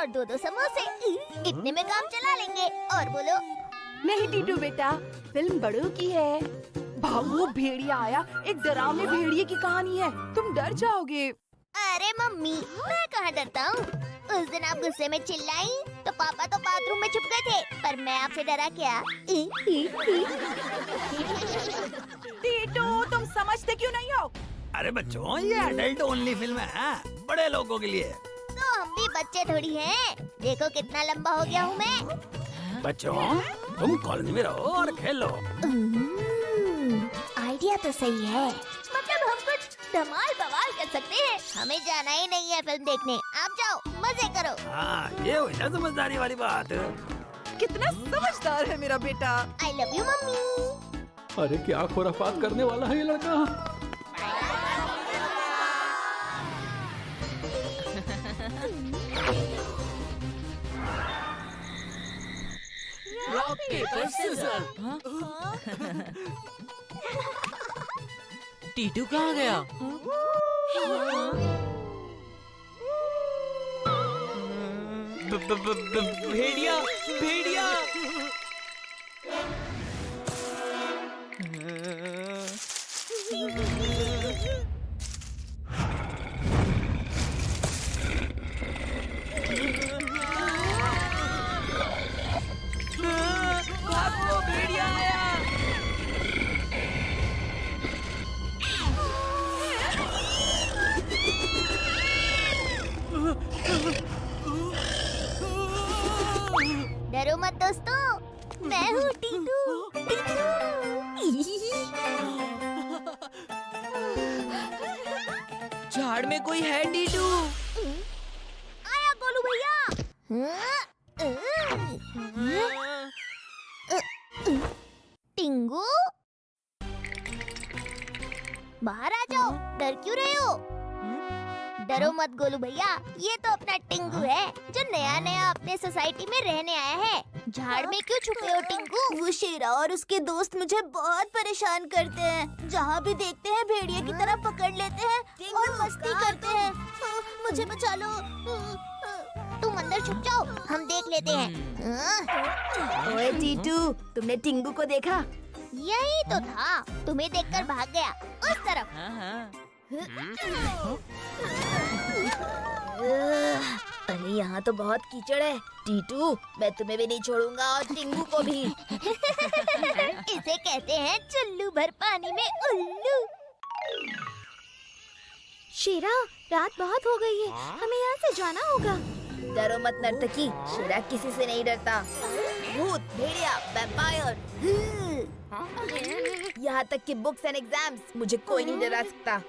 और 2-2 समोसे। इतने में काम चला लेंगे। और बोलो। नहीं टीटू बेटा, फिल्म बड़ों की है। भागो, भेड़िया आया। एक डरावने भेड़िए की कहानी है, तुम डर जाओगे। अरे मम्मी, मैं कहाँ डरता हूँ। उस दिन आप गुस्से में चिल्लाई तो पापा तो बाथरूम में छुप गए थे, पर मैं आपसे डरा क्या? टीटू, तुम समझते क्यों नहीं हो? अरे बच्चों, ये अडल्ट ओनली फिल्म है, बड़े लोगों के लिए। तो हम भी बच्चे थोड़ी हैं। देखो कितना लंबा हो गया हूँ मैं। बच्चों, तुम कॉलोनी में रहो और खेलो। आइडिया तो सही है। मतलब हम कुछ धमाल बवाल कर सकते हैं। हमें जाना ही नहीं है फिल्म देखने। आप जाओ, मजे करो। हाँ, ये हुई ना समझदारी वाली बात। कितना समझदार है मेरा बेटा। I love you mummy. अरे क्या खुराफात करने वाला है ये लड़का। Rock paper scissor. टीटू कहाँ गया? भेड़िया, भेड़िया। भागो, भेड़िया आया। डरो मत दोस्तों, मैं हूँ टीटू। झाड़ में कोई है टीटू? आया गोलू भैया। टिंगू, बाहर आ जाओ। डर क्यों रहे हो? डरो मत गोलू भैया, ये तो अपना टिंगू है जो नया नया अपने सोसाइटी में रहने आया है। झाड़ में क्यों छुपे हो टिंगू? वो शेरा और उसके दोस्त मुझे बहुत परेशान करते हैं। जहाँ भी देखते हैं भेड़िए की तरह पकड़ लेते हैं और मस्ती करते हैं। मुझे बचा लो। तुम अंदर छुप जाओ, हम देख लेते हैं। ओए टीटू, तुमने टिंगू को देखा? यही तो था, तुम्हें देखकर भाग गया उस तरफ। अरे यहाँ तो बहुत कीचड़ है। टीटू, मैं तुम्हें भी नहीं छोड़ूंगा और टिंगू को भी। इसे कहते हैं चुल्लू भर पानी में उल्लू। शेरा, रात बहुत हो गई है, हमें यहाँ से जाना होगा। डरो मत नर्तकी, शेरा किसी से नहीं डरता। भूत, भेड़िया, वैम्पायर, यहाँ तक कि बुक्स एंड एग्जाम्स, मुझे कोई नहीं डरा सकता।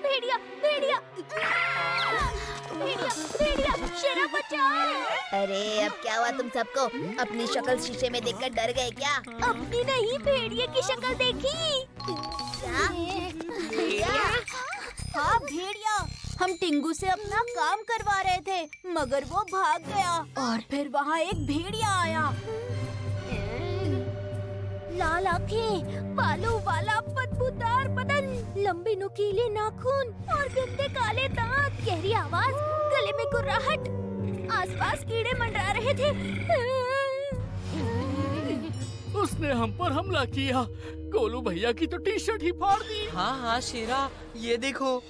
भेड़िया, भेड़िया, भेड़िया, भेड़िया, शेरा बचाओ। अरे अब क्या हुआ तुम सबको? अपनी शक्ल शीशे में देखकर डर गए क्या? अपनी नहीं, भेड़िए की शक्ल देखी। क्या? भेड़िया? हाँ भेड़िया, हम टिंगू से अपना काम करवा रहे थे, मगर वो भाग गया और फिर वहाँ एक भेड़िया आया। लाल आँखें, बालों वाला बदबूदार बदन, लंबे नुकीले नाखून और गंदे काले दांत, गहरी आवाज, गले में गुर्राहट, आसपास कीड़े मंडरा रहे थे। उसने हम पर हमला किया। गोलू भैया की तो टी शर्ट ही फाड़ दी। हाँ हाँ शेरा, ये देखो।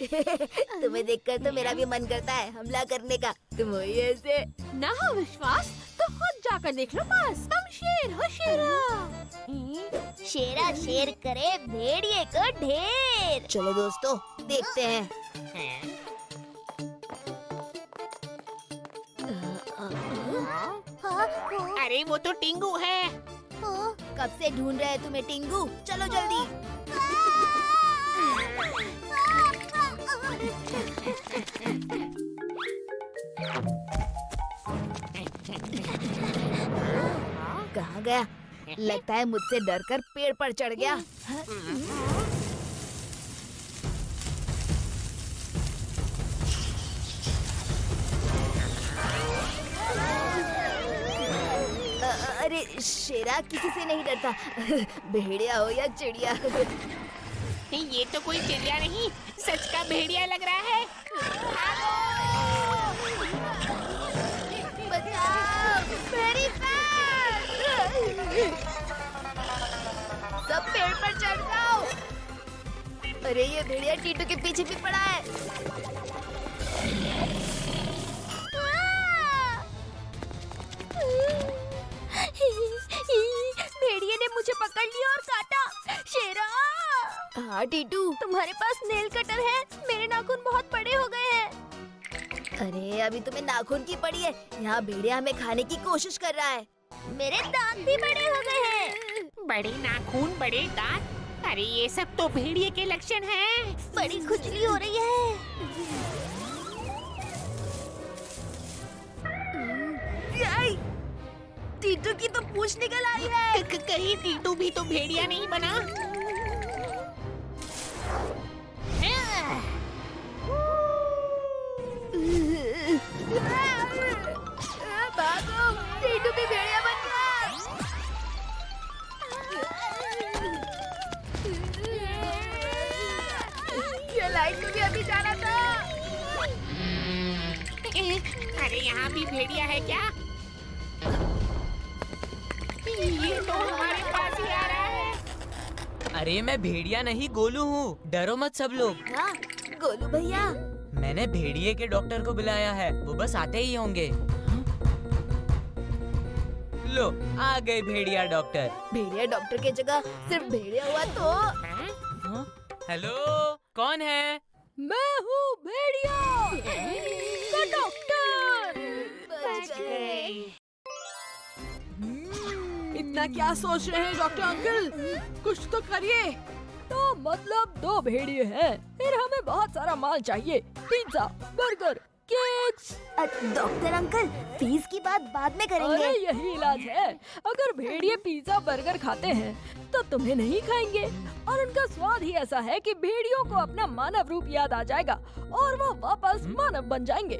तुम्हें देखकर तो मेरा भी मन करता है हमला करने का। तुम वही ऐसे। ना हो विश्वास तो खुद जाकर देख लो पास। तुम शेर हो शेरा। शेरा शेर करे भेड़िए को ढेर। चलो दोस्तों, देखते हैं। अरे वो तो टिंगू है। कब से ढूंढ रहे हैं तुम्हें टिंगू? चलो जल्दी। कहाँ गया? लगता है मुझसे डरकर पेड़ पर चढ़ गया। अरे शेरा किसी से नहीं डरता, भेड़िया हो या चिड़िया। ये तो कोई चिड़िया नहीं, सच का भेड़िया लग रहा है। वेरी सब पेड़ पर चढ़ जाओ। अरे ये भेड़िया टीटू के पीछे भी पड़ा है। भेड़िए ने मुझे पकड़ लिया और काटा। शेरा, हाँ टीटू, तुम्हारे पास नेल कटर है? मेरे नाखून बहुत बड़े हो गए हैं। अरे अभी तुम्हें नाखून की पड़ी है। यहाँ भेड़िया हमें खाने की कोशिश कर रहा है। मेरे दांत भी बड़े हो गए हैं। बड़े नाखून, बड़े दांत, अरे ये सब तो भेड़िए के लक्षण हैं। बड़ी खुजली हो रही है। टीटू की तो पूंछ निकल आई है। कहीं टीटू भी तो भेड़िया नहीं बना। भागो, टीटू भी भेड़िया बन गया। ये लाइट में भी अभी जाना था। अरे यहाँ भी भेड़िया है क्या? ये तो हमारे पास ही आ रहा है। अरे मैं भेड़िया नहीं गोलू हूँ, डरो मत सब लोग। हाँ, गोलू भैया। मैंने भेड़िए के डॉक्टर को बुलाया है, वो बस आते ही होंगे। लो आ गए भेड़िया डॉक्टर। भेड़िया डॉक्टर की जगह सिर्फ भेड़िया हुआ तो। हाँ? हेलो, कौन है? मैं हूँ भेड़िया का डॉक्टर। बच गए। इतना क्या सोच रहे हैं डॉक्टर अंकल? कुछ तो करिए। तो मतलब 2 भेड़िए हैं, फिर हमें बहुत सारा माल चाहिए। Pizza, burger, cakes. Doctor uncle, fees की बात बाद में करेंगे। अरे यही इलाज है। अगर भेड़िए पिज्जा बर्गर खाते हैं तो तुम्हें नहीं खाएंगे, और उनका स्वाद ही ऐसा है कि भेड़ियों को अपना मानव रूप याद आ जाएगा और वो वापस मानव बन जाएंगे।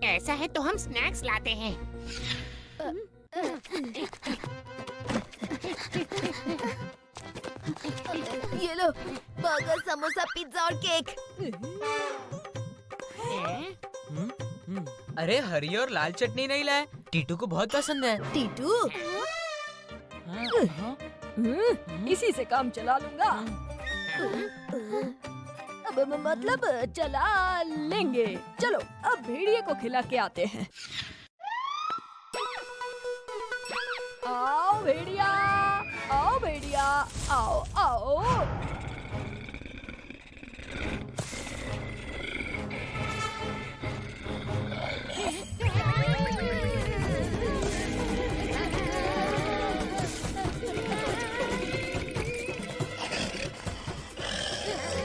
ऐसा है तो हम स्नैक्स लाते हैं। ये लो, बर्गर, समोसा, पिज्जा और केक। अरे हरी और लाल चटनी नहीं लाए? टीटू को बहुत पसंद है। टीटू, इसी से काम चला लूंगा। अब मतलब चला लेंगे। चलो अब भेड़िए को खिला के आते हैं। आओ भेड़िया, आओ भेड़िया, आओ आओ।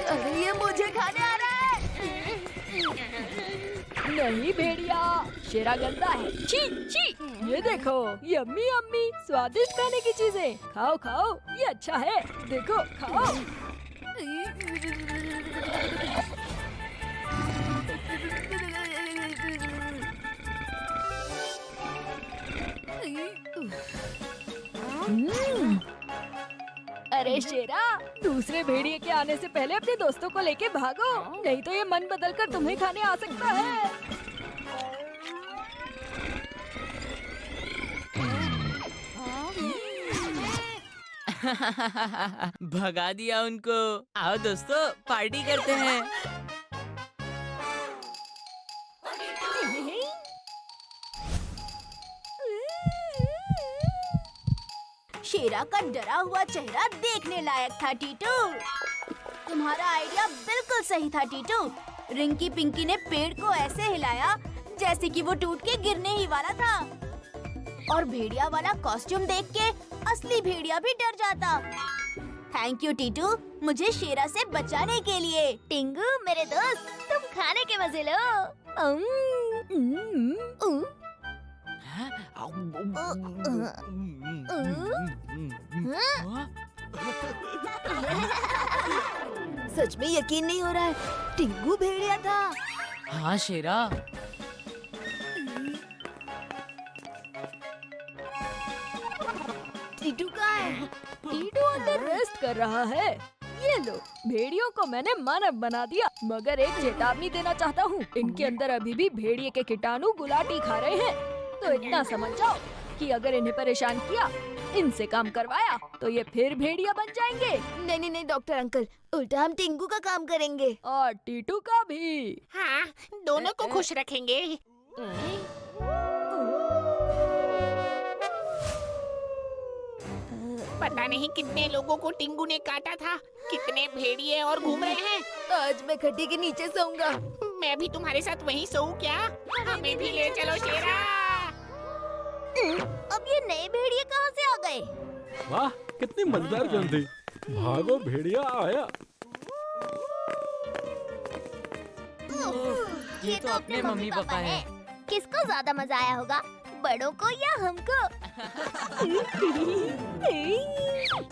अरे ये मुझे खाने आ रहा है। नहीं भेड़िया, शेरा गंदा है। छी छी, ये देखो, यम्मी यम्मी, स्वादिष्ट खाने की चीजें। खाओ खाओ, ये अच्छा है, देखो खाओ। अरे शेरा, दूसरे भेड़िए के आने से पहले अपने दोस्तों को लेके भागो, नहीं तो ये मन बदलकर तुम्हें खाने आ सकता है। भगा दिया उनको। आओ दोस्तों, पार्टी करते हैं। शेरा का डरा हुआ चेहरा देखने लायक था। टीटू, तुम्हारा आइडिया बिल्कुल सही था। टीटू, रिंकी पिंकी ने पेड़ को ऐसे हिलाया जैसे कि वो टूट के गिरने ही वाला था, और भेड़िया वाला कॉस्ट्यूम देख के असली भेड़िया भी डर जाता। थैंक यू टीटू, मुझे शेरा से बचाने के लिए। टिंगू मेरे दोस्त, तुम खाने के मजे लो। सच में यकीन नहीं हो रहा है, टिंगू भेड़िया था। हाँ शेरा, टीटू कहाँ है? टीटू अंदर रेस्ट कर रहा है। ये लो, भेड़ियों को मैंने मानव बना दिया, मगर एक चेतावनी देना चाहता हूँ। इनके अंदर अभी भी भेड़िए के कीटाणु गुलाटी खा रहे हैं, तो इतना समझ जाओ कि अगर इन्हें परेशान किया, इनसे काम करवाया, तो ये फिर भेड़िया बन जाएंगे। नहीं नहीं नहीं डॉक्टर अंकल, उल्टा हम टिंकू का काम करेंगे। और टीटू का भी। हाँ, दोनों को खुश रखेंगे। पता नहीं कितने लोगों को टिंगू ने काटा था, कितने भेड़िए और घूम रहे हैं। आज मैं खड्डी के नीचे सोऊंगा। मैं भी तुम्हारे साथ वहीं सोऊं क्या? हमें भी ले चलो शेरा। अब ये नए भेड़िए कहाँ से आ गए? वाह, कितनी मजेदार गन थी। भागो भेड़िया आया। ये तो अपने मम्मी पापा हैं। किसको ज्यादा मजा आया होगा, बड़ों को या हमको?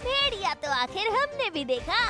भेड़िया तो आखिर हमने भी देखा।